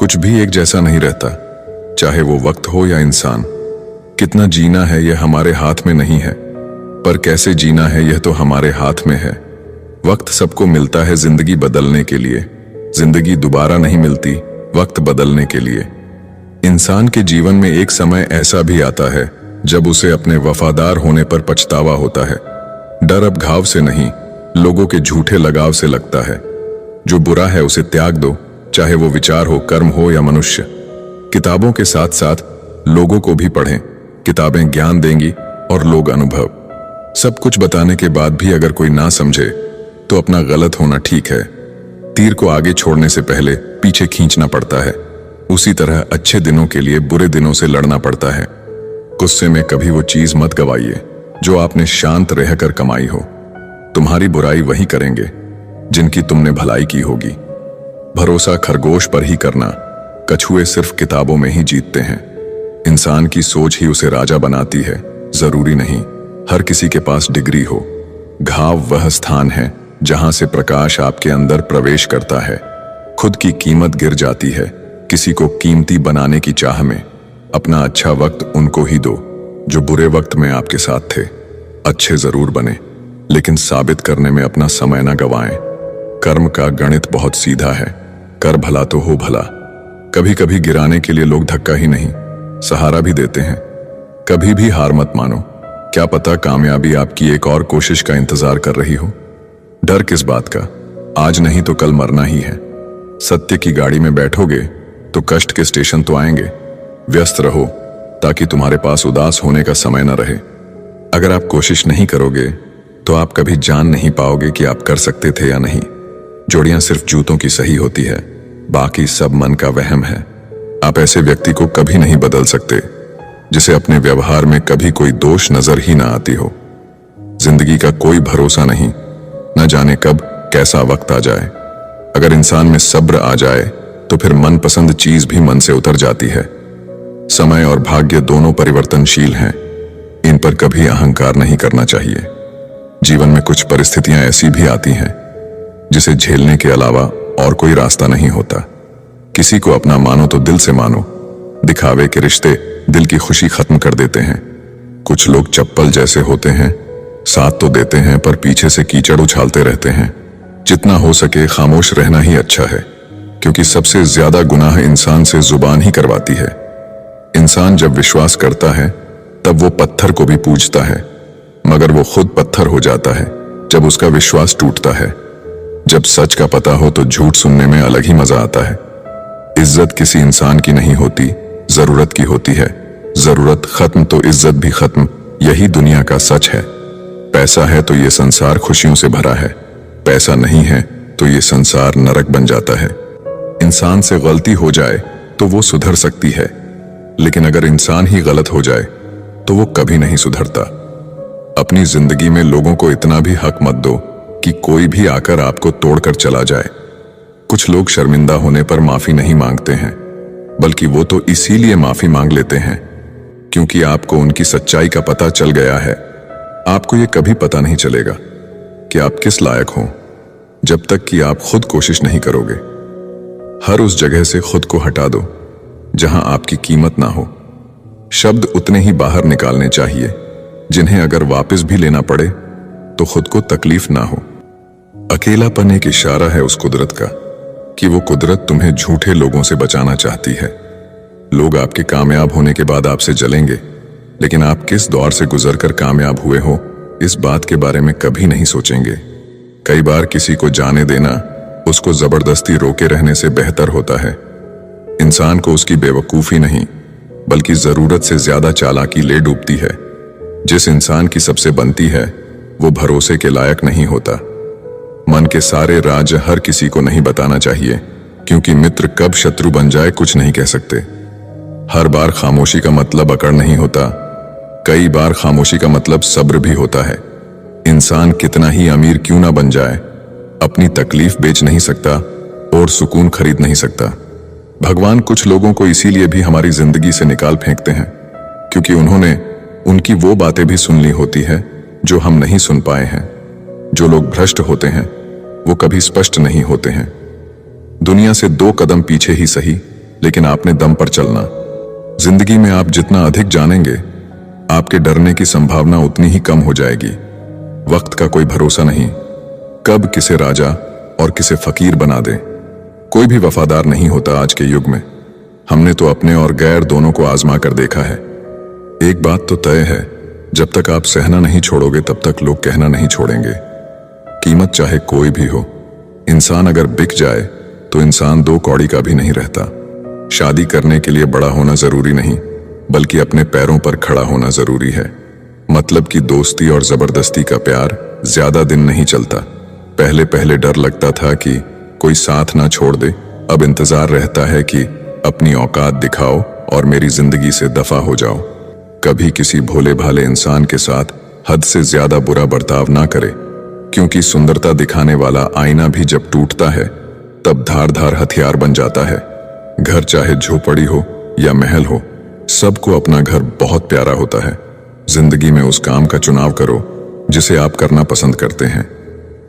कुछ भी एक जैसा नहीं रहता, चाहे वो वक्त हो या इंसान। कितना जीना है यह हमारे हाथ में नहीं है, पर कैसे जीना है यह तो हमारे हाथ में है। वक्त सबको मिलता है जिंदगी बदलने के लिए, जिंदगी दोबारा नहीं मिलती वक्त बदलने के लिए। इंसान के जीवन में एक समय ऐसा भी आता है जब उसे अपने वफादार होने पर पछतावा होता है। डर अब घाव से नहीं, लोगों के झूठे लगाव से लगता है। जो बुरा है उसे त्याग दो, चाहे वो विचार हो, कर्म हो या मनुष्य। किताबों के साथ साथ लोगों को भी पढ़ें। किताबें ज्ञान देंगी और लोग अनुभव। सब कुछ बताने के बाद भी अगर कोई ना समझे तो अपना गलत होना ठीक है। तीर को आगे छोड़ने से पहले पीछे खींचना पड़ता है। उसी तरह अच्छे दिनों के लिए बुरे दिनों से लड़ना पड़ता है। गुस्से में कभी वो चीज मत गवाइए जो आपने शांत रहकर कमाई हो। तुम्हारी बुराई वही करेंगे जिनकी तुमने भलाई की होगी। भरोसा खरगोश पर ही करना, कछुए सिर्फ किताबों में ही जीतते हैं। इंसान की सोच ही उसे राजा बनाती है, जरूरी नहीं हर किसी के पास डिग्री हो। घाव वह स्थान है जहां से प्रकाश आपके अंदर प्रवेश करता है। खुद की कीमत गिर जाती है किसी को कीमती बनाने की चाह में। अपना अच्छा वक्त उनको ही दो जो बुरे वक्त में आपके साथ थे। अच्छे जरूर बने, लेकिन साबित करने में अपना समय न गवाएं। कर्म का गणित बहुत सीधा है, कर भला तो हो भला। कभी कभी गिराने के लिए लोग धक्का ही नहीं, सहारा भी देते हैं। कभी भी हार मत मानो, क्या पता कामयाबी आपकी एक और कोशिश का इंतजार कर रही हो। डर किस बात का, आज नहीं तो कल मरना ही है। सत्य की गाड़ी में बैठोगे तो कष्ट के स्टेशन तो आएंगे। व्यस्त रहो ताकि तुम्हारे पास उदास होने का समय न रहे। अगर आप कोशिश नहीं करोगे तो आप कभी जान नहीं पाओगे कि आप कर सकते थे या नहीं। जोड़ियां सिर्फ जूतों की सही होती है, बाकी सब मन का वहम है। आप ऐसे व्यक्ति को कभी नहीं बदल सकते जिसे अपने व्यवहार में कभी कोई दोष नजर ही ना आती हो। जिंदगी का कोई भरोसा नहीं, न जाने कब कैसा वक्त आ जाए। अगर इंसान में सब्र आ जाए तो फिर मनपसंद चीज भी मन से उतर जाती है। समय और भाग्य दोनों परिवर्तनशील हैं, इन पर कभी अहंकार नहीं करना चाहिए। जीवन में कुछ परिस्थितियां ऐसी भी आती हैं जिसे झेलने के अलावा और कोई रास्ता नहीं होता। किसी को अपना मानो तो दिल से मानो। दिखावे के रिश्ते दिल की खुशी खत्म कर देते हैं। कुछ लोग चप्पल जैसे होते हैं, साथ तो देते हैं पर पीछे से कीचड़ उछालते रहते हैं। जितना हो सके खामोश रहना ही अच्छा है, क्योंकि सबसे ज्यादा गुनाह इंसान से जुबान ही करवाती है। इंसान जब विश्वास करता है तब वो पत्थर को भी पूजता है, मगर वो खुद पत्थर हो जाता है जब उसका विश्वास टूटता है। जब सच का पता हो तो झूठ सुनने में अलग ही मजा आता है। इज्जत किसी इंसान की नहीं होती, जरूरत की होती है। जरूरत खत्म तो इज्जत भी खत्म, यही दुनिया का सच है। पैसा है तो ये संसार खुशियों से भरा है, पैसा नहीं है तो ये संसार नरक बन जाता है। इंसान से गलती हो जाए तो वो सुधर सकती है, लेकिन अगर इंसान ही गलत हो जाए तो वो कभी नहीं सुधरता। अपनी जिंदगी में लोगों को इतना भी हक मत दो कि कोई भी आकर आपको तोड़कर चला जाए। कुछ लोग शर्मिंदा होने पर माफी नहीं मांगते हैं, बल्कि वो तो इसीलिए माफी मांग लेते हैं क्योंकि आपको उनकी सच्चाई का पता चल गया है। आपको ये कभी पता नहीं चलेगा कि आप किस लायक हो जब तक कि आप खुद कोशिश नहीं करोगे। हर उस जगह से खुद को हटा दो जहां आपकी कीमत ना हो। शब्द उतने ही बाहर निकालने चाहिए जिन्हें अगर वापस भी लेना पड़े तो खुद को तकलीफ ना हो। अकेलापन एक इशारा है उस कुदरत का कि वो कुदरत तुम्हें झूठे लोगों से बचाना चाहती है। लोग आपके कामयाब होने के बाद आपसे जलेंगे, लेकिन आप किस दौर से गुजरकर कामयाब हुए हो इस बात के बारे में कभी नहीं सोचेंगे। कई बार किसी को जाने देना उसको जबरदस्ती रोके रहने से बेहतर होता है। इंसान को उसकी बेवकूफी नहीं बल्कि जरूरत से ज्यादा चालाकी ले डूबती है। जिस इंसान की सबसे बनती है वो भरोसे के लायक नहीं होता। मन के सारे राज हर किसी को नहीं बताना चाहिए, क्योंकि मित्र कब शत्रु बन जाए कुछ नहीं कह सकते। हर बार खामोशी का मतलब अकड़ नहीं होता, कई बार खामोशी का मतलब सब्र भी होता है। इंसान कितना ही अमीर क्यों ना बन जाए, अपनी तकलीफ बेच नहीं सकता और सुकून खरीद नहीं सकता। भगवान कुछ लोगों को इसीलिए भी हमारी जिंदगी से निकाल फेंकते हैं क्योंकि उन्होंने उनकी वो बातें भी सुन ली होती है जो हम नहीं सुन पाए हैं। जो लोग भ्रष्ट होते हैं वो कभी स्पष्ट नहीं होते हैं। दुनिया से 2 कदम पीछे ही सही, लेकिन आपने दम पर चलना। जिंदगी में आप जितना अधिक जानेंगे, आपके डरने की संभावना उतनी ही कम हो जाएगी। वक्त का कोई भरोसा नहीं, कब किसे राजा और किसे फकीर बना दे। कोई भी वफादार नहीं होता आज के युग में। हमने तो अपने और गैर दोनों को आजमा कर देखा है। एक बात तो तय है, जब तक आप सहना नहीं छोड़ोगे तब तक लोग कहना नहीं छोड़ेंगे। कीमत चाहे कोई भी हो, इंसान अगर बिक जाए तो इंसान 2 कौड़ी का भी नहीं रहता। शादी करने के लिए बड़ा होना जरूरी नहीं, बल्कि अपने पैरों पर खड़ा होना जरूरी है। मतलब कि दोस्ती और जबरदस्ती का प्यार ज्यादा दिन नहीं चलता। पहले पहले डर लगता था कि कोई साथ ना छोड़ दे, अब इंतजार रहता है कि अपनी औकात दिखाओ और मेरी जिंदगी से दफा हो जाओ। कभी किसी भोले भाले इंसान के साथ हद से ज्यादा बुरा बर्ताव ना करे, क्योंकि सुंदरता दिखाने वाला आईना भी जब टूटता है तब धार धार हथियार बन जाता है। घर चाहे झोपड़ी हो या महल हो, सबको अपना घर बहुत प्यारा होता है। जिंदगी में उस काम का चुनाव करो जिसे आप करना पसंद करते हैं।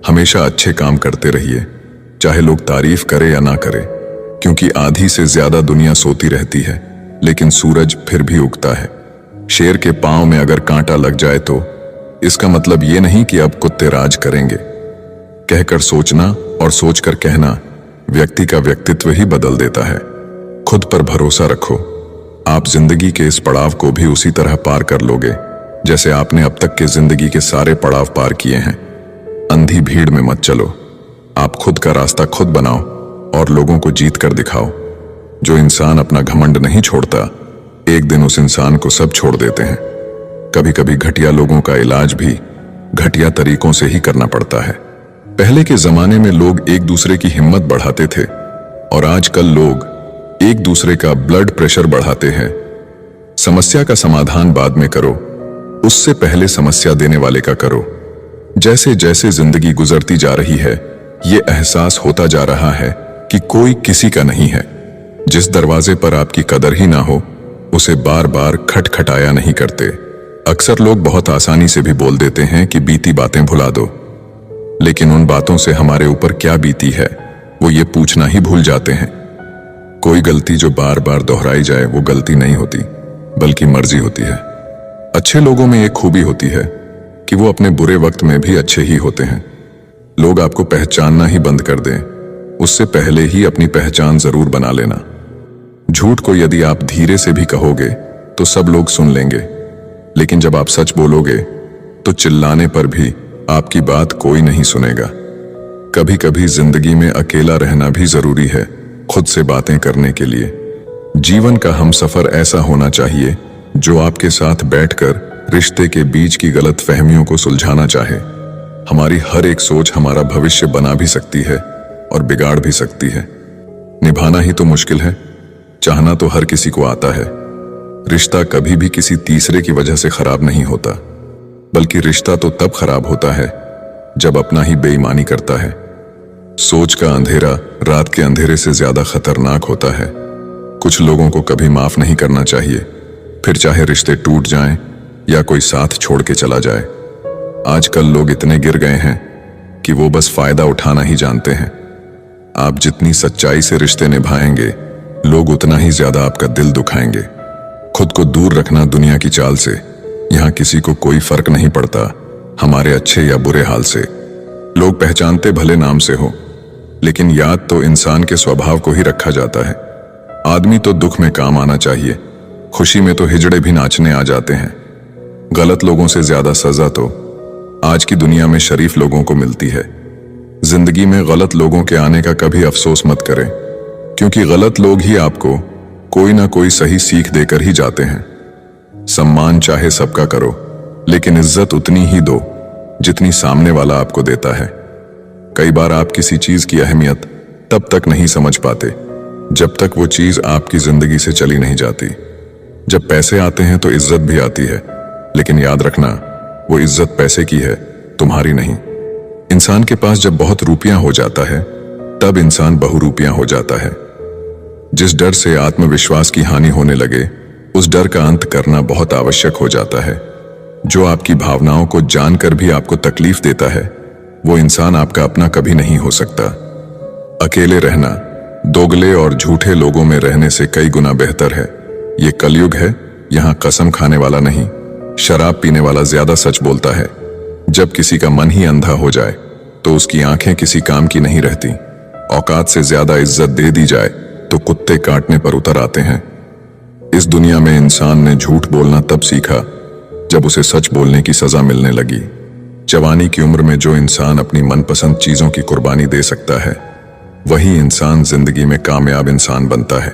हमेशा अच्छे काम करते रहिए, चाहे लोग तारीफ करे या ना करे, क्योंकि आधी से ज्यादा दुनिया सोती रहती है, लेकिन सूरज फिर भी उगता है। शेर के पांव में अगर कांटा लग जाए तो इसका मतलब ये नहीं कि अब कुत्ते राज करेंगे। कहकर सोचना और सोचकर कहना व्यक्ति का व्यक्तित्व ही बदल देता है। खुद पर भरोसा रखो, आप जिंदगी के इस पड़ाव को भी उसी तरह पार कर लोगे जैसे आपने अब तक के जिंदगी के सारे पड़ाव पार किए हैं। अंधी भीड़ में मत चलो, आप खुद का रास्ता खुद बनाओ और लोगों को जीत कर दिखाओ। जो इंसान अपना घमंड नहीं छोड़ता, एक दिन उस इंसान को सब छोड़ देते हैं। कभी कभी घटिया लोगों का इलाज भी घटिया तरीकों से ही करना पड़ता है। पहले के जमाने में लोग एक दूसरे की हिम्मत बढ़ाते थे और आजकल लोग एक दूसरे का ब्लड प्रेशर बढ़ाते हैं। समस्या का समाधान बाद में करो, उससे पहले समस्या देने वाले का करो। जैसे जैसे जिंदगी गुजरती जा रही है, ये एहसास होता जा रहा है कि कोई किसी का नहीं है। जिस दरवाजे पर आपकी कदर ही ना हो, उसे बार बार खटखटाया नहीं करते। अक्सर लोग बहुत आसानी से भी बोल देते हैं कि बीती बातें भुला दो, लेकिन उन बातों से हमारे ऊपर क्या बीती है वो ये पूछना ही भूल जाते हैं। कोई गलती जो बार बार दोहराई जाए वो गलती नहीं होती, बल्कि मर्जी होती है। अच्छे लोगों में एक खूबी होती है कि वो अपने बुरे वक्त में भी अच्छे ही होते हैं। लोग आपको पहचानना ही बंद कर दें, उससे पहले ही अपनी पहचान जरूर बना लेना। झूठ को यदि आप धीरे से भी कहोगे तो सब लोग सुन लेंगे, लेकिन जब आप सच बोलोगे तो चिल्लाने पर भी आपकी बात कोई नहीं सुनेगा। कभी कभी जिंदगी में अकेला रहना भी जरूरी है, खुद से बातें करने के लिए। जीवन का हमसफर ऐसा होना चाहिए जो आपके साथ बैठकर रिश्ते के बीच की गलत फहमियों को सुलझाना चाहे। हमारी हर एक सोच हमारा भविष्य बना भी सकती है और बिगाड़ भी सकती है। निभाना ही तो मुश्किल है, चाहना तो हर किसी को आता है। रिश्ता कभी भी किसी तीसरे की वजह से खराब नहीं होता, बल्कि रिश्ता तो तब खराब होता है जब अपना ही बेईमानी करता है। सोच का अंधेरा रात के अंधेरे से ज्यादा खतरनाक होता है। कुछ लोगों को कभी माफ नहीं करना चाहिए, फिर चाहे रिश्ते टूट जाएं या कोई साथ छोड़ के चला जाए। आजकल लोग इतने गिर गए हैं कि वो बस फायदा उठाना ही जानते हैं। आप जितनी सच्चाई से रिश्ते निभाएंगे, लोग उतना ही ज्यादा आपका दिल दुखाएंगे। खुद को दूर रखना दुनिया की चाल से। यहाँ किसी को कोई फर्क नहीं पड़ता हमारे अच्छे या बुरे हाल से। लोग पहचानते भले नाम से हो, लेकिन याद तो इंसान के स्वभाव को ही रखा जाता है। आदमी तो दुख में काम आना चाहिए, खुशी में तो हिजड़े भी नाचने आ जाते हैं। गलत लोगों से ज्यादा सजा तो आज की दुनिया में शरीफ लोगों को मिलती है। जिंदगी में गलत लोगों के आने का कभी अफसोस मत करें, क्योंकि गलत लोग ही आपको कोई ना कोई सही सीख देकर ही जाते हैं। सम्मान चाहे सबका करो, लेकिन इज्जत उतनी ही दो जितनी सामने वाला आपको देता है। कई बार आप किसी चीज की अहमियत तब तक नहीं समझ पाते जब तक वो चीज आपकी जिंदगी से चली नहीं जाती। जब पैसे आते हैं तो इज्जत भी आती है, लेकिन याद रखना वो इज्जत पैसे की है, तुम्हारी नहीं। इंसान के पास जब बहुत रुपया हो जाता है तब इंसान बहुरूपिया हो जाता है। जिस डर से आत्मविश्वास की हानि होने लगे, उस डर का अंत करना बहुत आवश्यक हो जाता है। जो आपकी भावनाओं को जानकर भी आपको तकलीफ देता है, वो इंसान आपका अपना कभी नहीं हो सकता। अकेले रहना दोगले और झूठे लोगों में रहने से कई गुना बेहतर है। ये कलयुग है, यहाँ कसम खाने वाला नहीं, शराब पीने वाला ज्यादा सच बोलता है। जब किसी का मन ही अंधा हो जाए तो उसकी आंखें किसी काम की नहीं रहती। औकात से ज्यादा इज्जत दे दी जाए तो कुत्ते काटने पर उतर आते हैं। इस दुनिया में इंसान ने झूठ बोलना तब सीखा जब उसे सच बोलने की सजा मिलने लगी। जवानी की उम्र में जो इंसान अपनी मनपसंद चीजों की कुर्बानी दे सकता है, वही इंसान जिंदगी में कामयाब इंसान बनता है।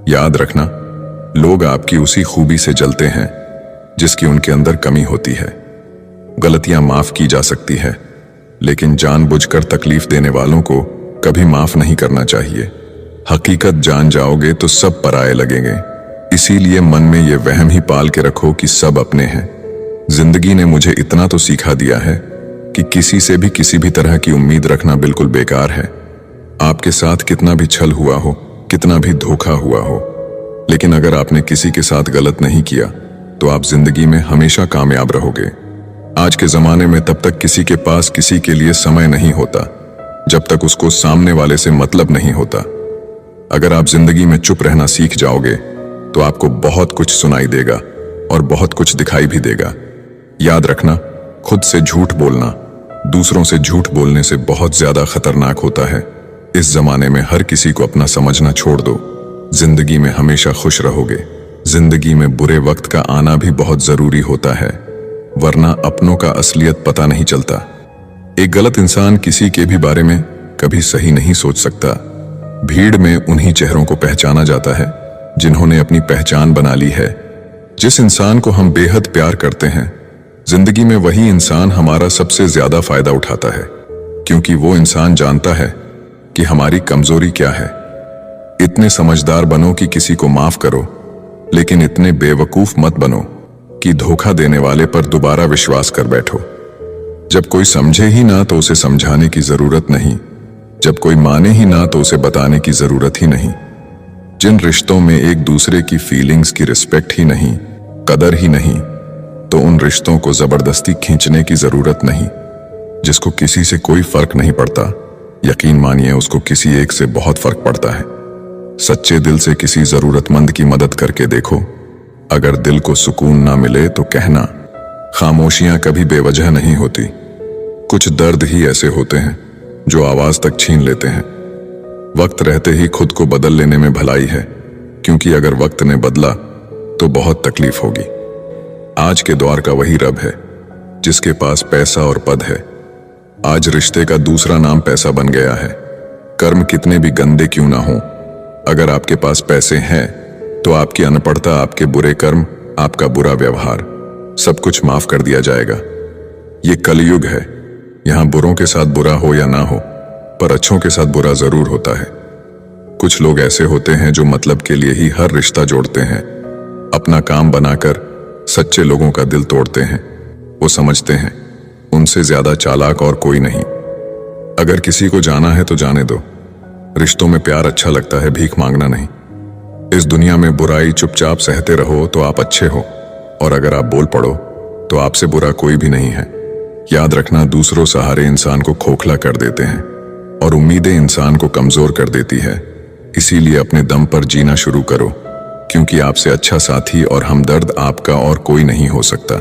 याद रखना, लोग आपकी उसी खूबी से जलते हैं जिसकी उनके अंदर कमी होती है। गलतियां माफ की जा सकती है, लेकिन जानबूझकर तकलीफ देने वालों को कभी माफ नहीं करना चाहिए। हकीकत जान जाओगे तो सब पराये लगेंगे। इसीलिए मन में ये वहम ही पाल के रखो कि सब अपने हैं। जिंदगी ने मुझे इतना तो सिखा दिया है कि किसी से भी किसी भी तरह की उम्मीद रखना बिल्कुल बेकार है। आपके साथ कितना भी छल हुआ हो, कितना भी धोखा हुआ हो, लेकिन अगर आपने किसी के साथ गलत नहीं किया तो आप जिंदगी में हमेशा कामयाब रहोगे। आज के जमाने में तब तक किसी के पास किसी के लिए समय नहीं होता जब तक उसको सामने वाले से मतलब नहीं होता। अगर आप जिंदगी में चुप रहना सीख जाओगे तो आपको बहुत कुछ सुनाई देगा और बहुत कुछ दिखाई भी देगा। याद रखना, खुद से झूठ बोलना दूसरों से झूठ बोलने से बहुत ज्यादा खतरनाक होता है। इस जमाने में हर किसी को अपना समझना छोड़ दो। जिंदगी में हमेशा खुश रहोगे। जिंदगी में बुरे वक्त का आना भी बहुत जरूरी होता है, वरना अपनों का असलियत पता नहीं चलता। एक गलत इंसान किसी के भी बारे में कभी सही नहीं सोच सकता। भीड़ में उन्हीं चेहरों को पहचाना जाता है जिन्होंने अपनी पहचान बना ली है। जिस इंसान को हम बेहद प्यार करते हैं, जिंदगी में वही इंसान हमारा सबसे ज्यादा फायदा उठाता है, क्योंकि वो इंसान जानता है कि हमारी कमजोरी क्या है। इतने समझदार बनो कि किसी को माफ करो, लेकिन इतने बेवकूफ मत बनो कि धोखा देने वाले पर दोबारा विश्वास कर बैठो। जब कोई समझे ही ना तो उसे समझाने की जरूरत नहीं, जब कोई माने ही ना तो उसे बताने की जरूरत ही नहीं। जिन रिश्तों में एक दूसरे की फीलिंग्स की रिस्पेक्ट ही नहीं, कदर ही नहीं, तो उन रिश्तों को जबरदस्ती खींचने की जरूरत नहीं। जिसको किसी से कोई फर्क नहीं पड़ता, यकीन मानिए उसको किसी एक से बहुत फर्क पड़ता है। सच्चे दिल से किसी जरूरतमंद की मदद करके देखो। अगर दिल को सुकून ना मिले तो कहना, खामोशियां कभी बेवजह नहीं होती। कुछ दर्द ही ऐसे होते हैं जो आवाज तक छीन लेते हैं। वक्त रहते ही खुद को बदल लेने में भलाई है, क्योंकि अगर वक्त ने बदला तो बहुत तकलीफ होगी। आज के दौर का वही रब है जिसके पास पैसा और पद है। आज रिश्ते का दूसरा नाम पैसा बन गया है। कर्म कितने भी गंदे क्यों ना हो, अगर आपके पास पैसे हैं तो आपकी अनपढ़ता, आपके बुरे कर्म, आपका बुरा व्यवहार, सब कुछ माफ कर दिया जाएगा। ये कलयुग है, यहाँ बुरों के साथ बुरा हो या ना हो, पर अच्छों के साथ बुरा जरूर होता है। कुछ लोग ऐसे होते हैं जो मतलब के लिए ही हर रिश्ता जोड़ते हैं, अपना काम बनाकर सच्चे लोगों का दिल तोड़ते हैं। वो समझते हैं उनसे ज्यादा चालाक और कोई नहीं। अगर किसी को जाना है तो जाने दो। रिश्तों में प्यार अच्छा लगता है, भीख मांगना नहीं। इस दुनिया में बुराई चुपचाप सहते रहो तो आप अच्छे हो, और अगर आप बोल पड़ो तो आपसे बुरा कोई भी नहीं है। याद रखना, दूसरों सहारे इंसान को खोखला कर देते हैं और उम्मीदें इंसान को कमजोर कर देती है। इसीलिए अपने दम पर जीना शुरू करो, क्योंकि आपसे अच्छा साथी और हमदर्द आपका और कोई नहीं हो सकता।